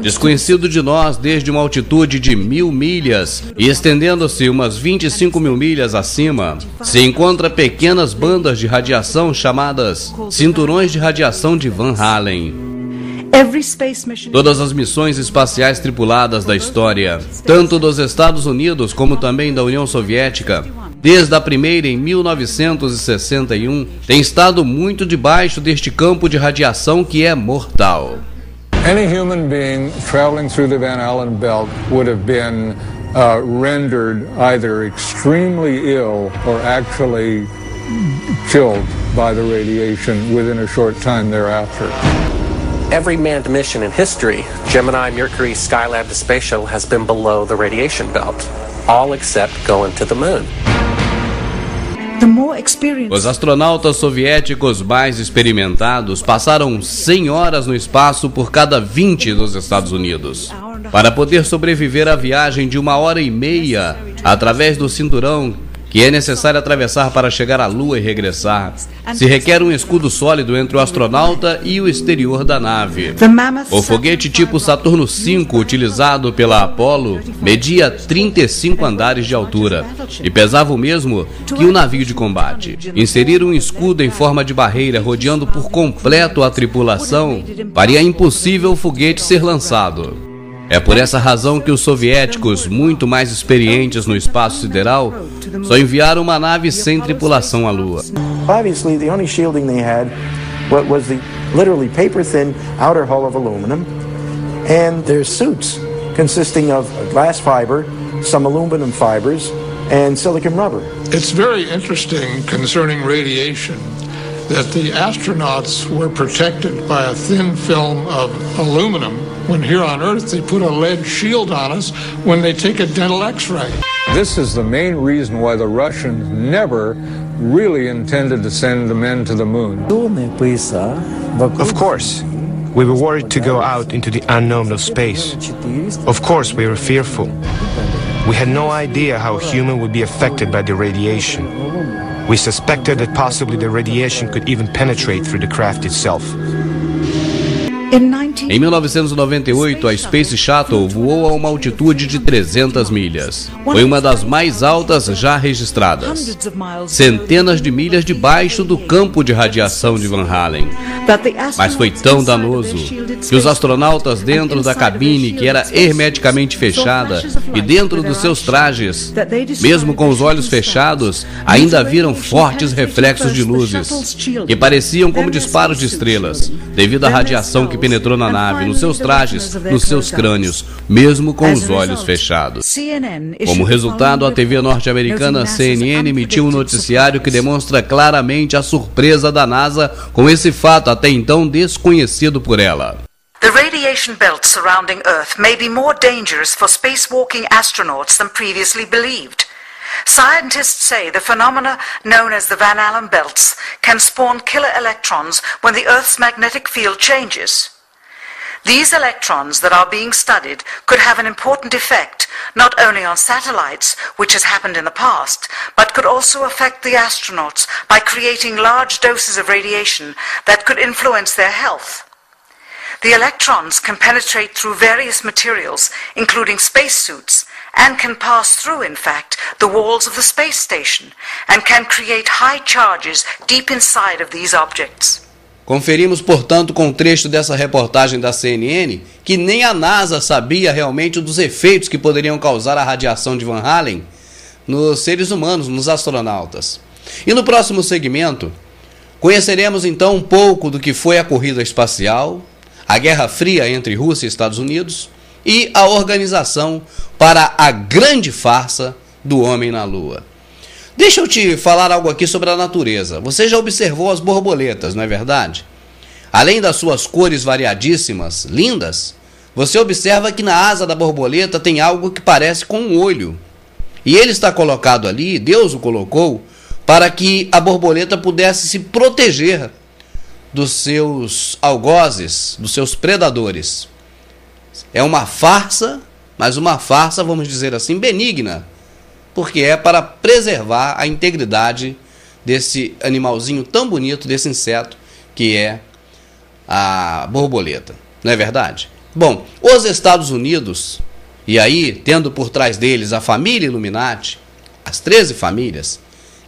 desconhecido de nós desde uma altitude de 1000 milhas e estendendo-se umas 25 mil milhas acima, se encontra pequenas bandas de radiação chamadas cinturões de radiação de Van Allen. Todas as missões espaciais tripuladas da história, tanto dos Estados Unidos como também da União Soviética, desde a primeira em 1961, têm estado muito debaixo deste campo de radiação que é mortal. Any human being traveling through the Van Allen belt would have been rendered either extremely ill or actually killed by the radiation within a short time thereafter. Every manned mission in history, Gemini, Mercury, Skylab, the space shuttle, has been below the radiation belt, all except going to the moon. Os astronautas soviéticos mais experimentados passaram 100 horas no espaço por cada 20 dos Estados Unidos. Para poder sobreviver à viagem de 1h30 através do cinturão que é necessário atravessar para chegar à Lua e regressar, se requer um escudo sólido entre o astronauta e o exterior da nave. O foguete tipo Saturno V, utilizado pela Apollo, media 35 andares de altura e pesava o mesmo que um navio de combate. Inserir um escudo em forma de barreira rodeando por completo a tripulação faria impossível o foguete ser lançado. É por essa razão que os soviéticos, muito mais experientes no espaço sideral, só enviaram uma nave sem tripulação à Lua. Obviously, the only shielding they had was the literally paper-thin outer hull of aluminum, and their suits consisting of glass fiber, some aluminum fibers, and silicon rubber. It's very interesting concerning radiation that the astronauts were protected by a thin film of aluminum, when here on Earth they put a lead shield on us when they take a dental x-ray. This is the main reason why the Russians never really intended to send the men to the moon. Of course, we were worried to go out into the unknown of space. Of course, we were fearful. We had no idea how a human would be affected by the radiation. We suspected that possibly the radiation could even penetrate through the craft itself. Em 1998, a Space Shuttle voou a uma altitude de 300 milhas. Foi uma das mais altas já registradas. Centenas de milhas debaixo do campo de radiação de Van Allen. Mas foi tão danoso que os astronautas dentro da cabine, que era hermeticamente fechada, e dentro dos seus trajes, mesmo com os olhos fechados, ainda viram fortes reflexos de luzes, que pareciam como disparos de estrelas, devido à radiação que penetrou na nave, nos seus trajes, nos seus crânios, mesmo com os olhos fechados. Como resultado, a TV norte-americana CNN emitiu um noticiário que demonstra claramente a surpresa da NASA com esse fato até então desconhecido por ela. The radiation belt surrounding Earth may be more dangerous for spacewalking astronauts than previously believed. Scientists say the phenomena known as the Van Allen belts can spawn killer electrons when the Earth's magnetic field changes. These electrons that are being studied could have an important effect not only on satellites, which has happened in the past, but could also affect the astronauts by creating large doses of radiation that could influence their health. The electrons can penetrate through various materials, including spacesuits, and can pass through, in fact, the walls of the space station, and can create high charges deep inside of these objects. Conferimos, portanto, com um trecho dessa reportagem da CNN que nem a NASA sabia realmente dos efeitos que poderiam causar a radiação de Van Allen nos seres humanos, nos astronautas. E no próximo segmento, conheceremos então um pouco do que foi a corrida espacial, a Guerra Fria entre Rússia e Estados Unidos e a organização para a grande farsa do homem na Lua. Deixa eu te falar algo aqui sobre a natureza. Você já observou as borboletas, não é verdade? Além das suas cores variadíssimas, lindas, você observa que na asa da borboleta tem algo que parece com um olho. E ele está colocado ali, Deus o colocou, para que a borboleta pudesse se proteger dos seus algozes, dos seus predadores. É uma farsa, mas uma farsa, vamos dizer assim, benigna, porque é para preservar a integridade desse animalzinho tão bonito, desse inseto, que é a borboleta. Não é verdade? Bom, os Estados Unidos, e aí tendo por trás deles a família Illuminati, as 13 famílias,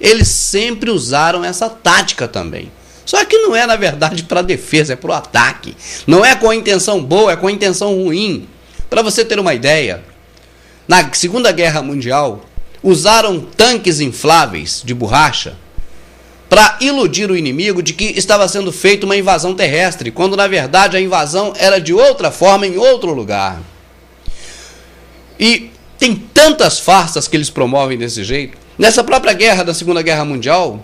eles sempre usaram essa tática também. Só que não é, na verdade, para defesa, é para o ataque. Não é com a intenção boa, é com a intenção ruim. Para você ter uma ideia, na Segunda Guerra Mundial, usaram tanques infláveis de borracha para iludir o inimigo de que estava sendo feita uma invasão terrestre, quando na verdade a invasão era de outra forma, em outro lugar. E tem tantas farsas que eles promovem desse jeito. Nessa própria guerra da Segunda Guerra Mundial,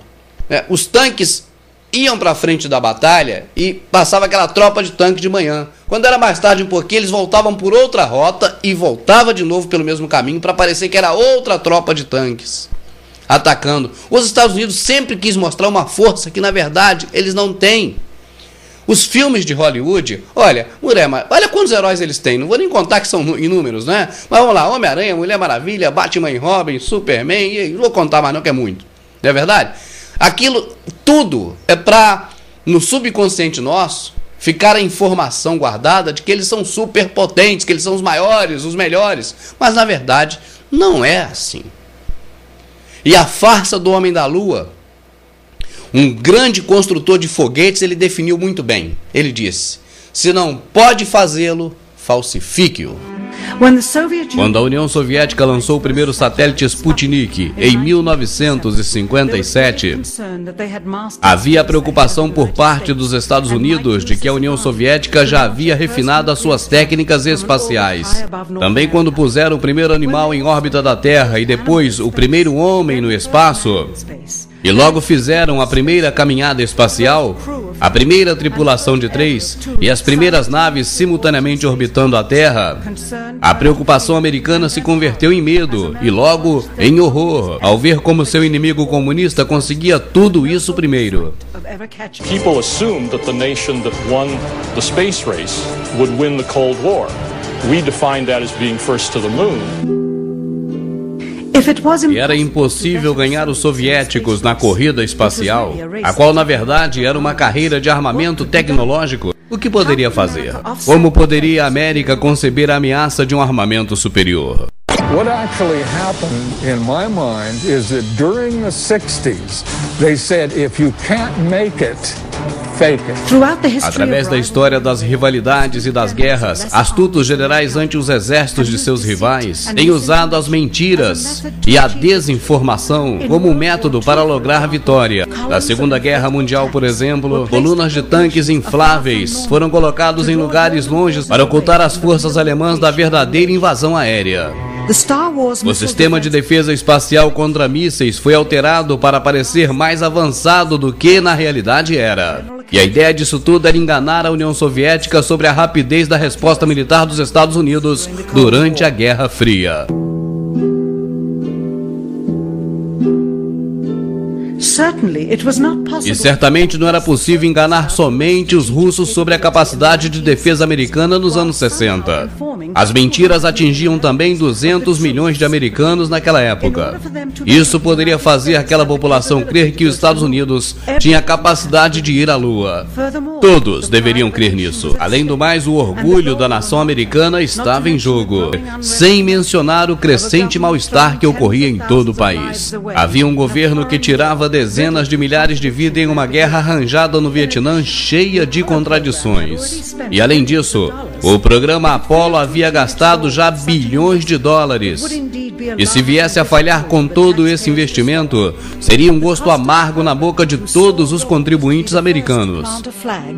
os tanques iam para frente da batalha e passava aquela tropa de tanque de manhã. Quando era mais tarde um pouquinho, eles voltavam por outra rota e voltava de novo pelo mesmo caminho para parecer que era outra tropa de tanques atacando. Os Estados Unidos sempre quis mostrar uma força que na verdade eles não têm. Os filmes de Hollywood, olha quantos heróis eles têm, não vou nem contar que são inúmeros, né? Mas vamos lá, Homem-Aranha, Mulher Maravilha, Batman e Robin, Superman, não vou contar mais não que é muito, não é verdade? Aquilo tudo é para, no subconsciente nosso, ficar a informação guardada de que eles são superpotentes, que eles são os maiores, os melhores, mas na verdade não é assim. E a farsa do Homem da Lua, um grande construtor de foguetes, ele definiu muito bem. Ele disse: se não pode fazê-lo, falsifique-o. Quando a União Soviética lançou o primeiro satélite Sputnik em 1957, havia preocupação por parte dos Estados Unidos de que a União Soviética já havia refinado as suas técnicas espaciais. Também quando puseram o primeiro animal em órbita da Terra e depois o primeiro homem no espaço, e logo fizeram a primeira caminhada espacial, a primeira tripulação de 3 e as primeiras naves simultaneamente orbitando a Terra, a preocupação americana se converteu em medo e logo em horror ao ver como seu inimigo comunista conseguia tudo isso primeiro. People assumed that the nation that won the space race would win the Cold War. We defined that as being first to the moon. E era impossível ganhar os soviéticos na corrida espacial, a qual na verdade era uma carreira de armamento tecnológico. O que poderia fazer? Como poderia a América conceber a ameaça de um armamento superior? What actually happened in my mind is that during the 60s, they said if you can't make it, fake it. Através da história das rivalidades e das guerras, astutos generais ante os exércitos de seus rivais têm usado as mentiras e a desinformação como método para lograr vitória. Na Segunda Guerra Mundial, por exemplo, colunas de tanques infláveis foram colocados em lugares longes para ocultar as forças alemãs da verdadeira invasão aérea. O sistema de defesa espacial contra mísseis foi alterado para parecer mais avançado do que na realidade era. E a ideia disso tudo era enganar a União Soviética sobre a rapidez da resposta militar dos Estados Unidos durante a Guerra Fria. E certamente não era possível enganar somente os russos sobre a capacidade de defesa americana nos anos 60. As mentiras atingiam também 200 milhões de americanos naquela época. Isso poderia fazer aquela população crer que os Estados Unidos tinha a capacidade de ir à Lua. Todos deveriam crer nisso. Além do mais, o orgulho da nação americana estava em jogo, sem mencionar o crescente mal-estar que ocorria em todo o país. Havia um governo que tirava dezenas de milhares de vidas em uma guerra arranjada no Vietnã cheia de contradições. E além disso, o programa Apollo havia gastado já bilhões de dólares. E se viesse a falhar com todo esse investimento, seria um gosto amargo na boca de todos os contribuintes americanos.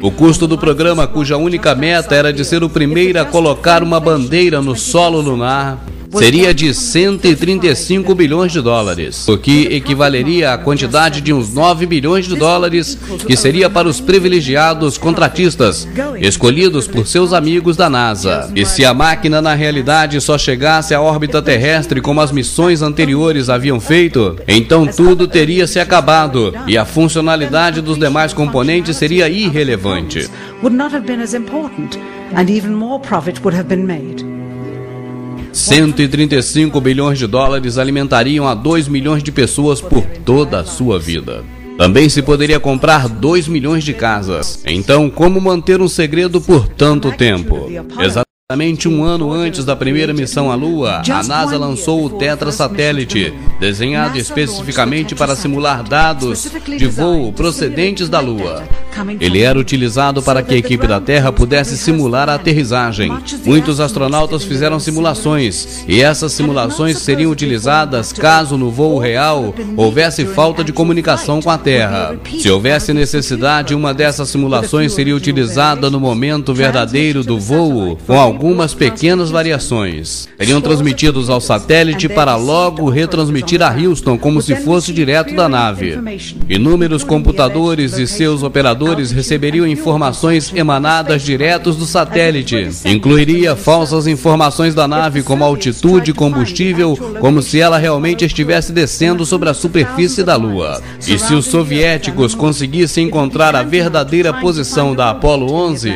O custo do programa, cuja única meta era de ser o primeiro a colocar uma bandeira no solo lunar, seria de 135 bilhões de dólares, o que equivaleria à quantidade de uns 9 bilhões de dólares que seria para os privilegiados contratistas, escolhidos por seus amigos da NASA. E se a máquina na realidade só chegasse à órbita terrestre como as missões anteriores haviam feito, então tudo teria se acabado e a funcionalidade dos demais componentes seria irrelevante. 135 bilhões de dólares alimentariam a 2 milhões de pessoas por toda a sua vida. Também se poderia comprar 2 milhões de casas. Então, como manter um segredo por tanto tempo? Exatamente um ano antes da primeira missão à Lua, a NASA lançou o Tetra satélite, desenhado especificamente para simular dados de voo procedentes da Lua. Ele era utilizado para que a equipe da Terra pudesse simular a aterrissagem. Muitos astronautas fizeram simulações, e essas simulações seriam utilizadas caso no voo real houvesse falta de comunicação com a Terra. Se houvesse necessidade, uma dessas simulações seria utilizada no momento verdadeiro do voo, com algumas pequenas variações. Seriam transmitidos ao satélite para logo retransmitir a Houston como se fosse direto da nave. Inúmeros computadores e seus operadores receberiam informações emanadas diretos do satélite. Incluiria falsas informações da nave como altitude e combustível, como se ela realmente estivesse descendo sobre a superfície da Lua. E se os soviéticos conseguissem encontrar a verdadeira posição da Apollo 11,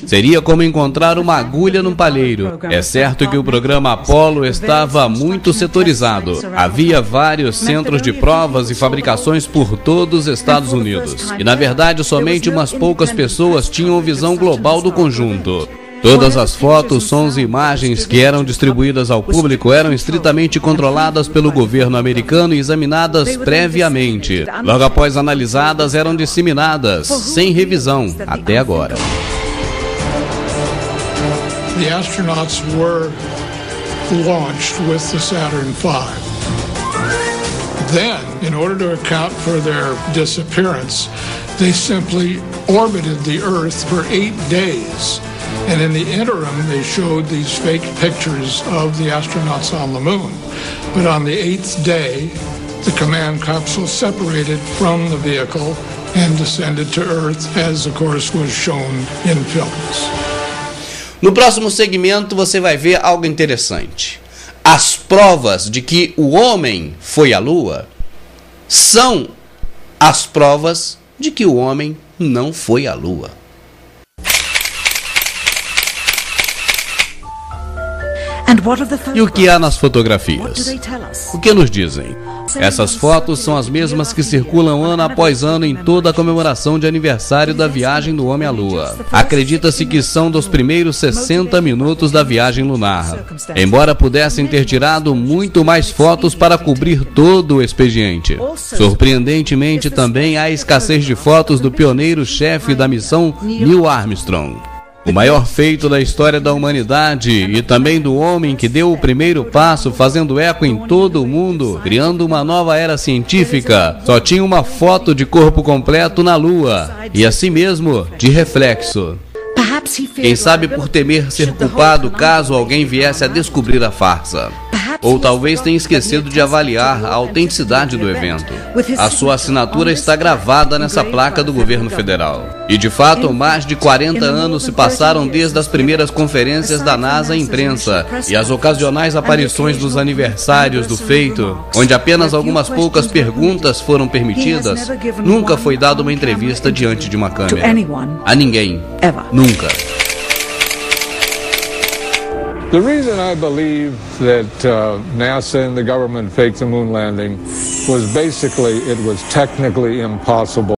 seria como encontrar uma agulha num palheiro. É certo que o programa Apollo estava muito setorizado. Havia vários centros de provas e fabricações por todos os Estados Unidos. E na verdade somente umas poucas pessoas tinham visão global do conjunto. Todas as fotos, sons e imagens que eram distribuídas ao público eram estritamente controladas pelo governo americano e examinadas previamente. Logo após analisadas, eram disseminadas, sem revisão, até agora. The astronauts were launched with the Saturn V. Then, in order to account for their disappearance, they simply orbited the Earth for 8 days. And in the interim, they showed these fake pictures of the astronauts on the moon. But on the 8th day, the command capsule separated from the vehicle and descended to Earth, as of course was shown in films. No próximo segmento você vai ver algo interessante. As provas de que o homem foi à Lua são as provas de que o homem não foi à Lua. E o que há nas fotografias? O que nos dizem? Essas fotos são as mesmas que circulam ano após ano em toda a comemoração de aniversário da viagem do homem à Lua. Acredita-se que são dos primeiros 60 minutos da viagem lunar, embora pudessem ter tirado muito mais fotos para cobrir todo o expediente. Surpreendentemente, também há escassez de fotos do pioneiro-chefe da missão, Neil Armstrong. O maior feito da história da humanidade e também do homem que deu o primeiro passo, fazendo eco em todo o mundo, criando uma nova era científica, só tinha uma foto de corpo completo na Lua, e assim mesmo, de reflexo. Quem sabe por temer ser culpado caso alguém viesse a descobrir a farsa. Ou talvez tenha esquecido de avaliar a autenticidade do evento. A sua assinatura está gravada nessa placa do governo federal. E de fato, mais de 40 anos se passaram desde as primeiras conferências da NASA à imprensa e as ocasionais aparições dos aniversários do feito, onde apenas algumas poucas perguntas foram permitidas. Nunca foi dada uma entrevista diante de uma câmera. A ninguém. Nunca. The reason I believe that NASA and the government faked the moon landing was basically it was technically impossible.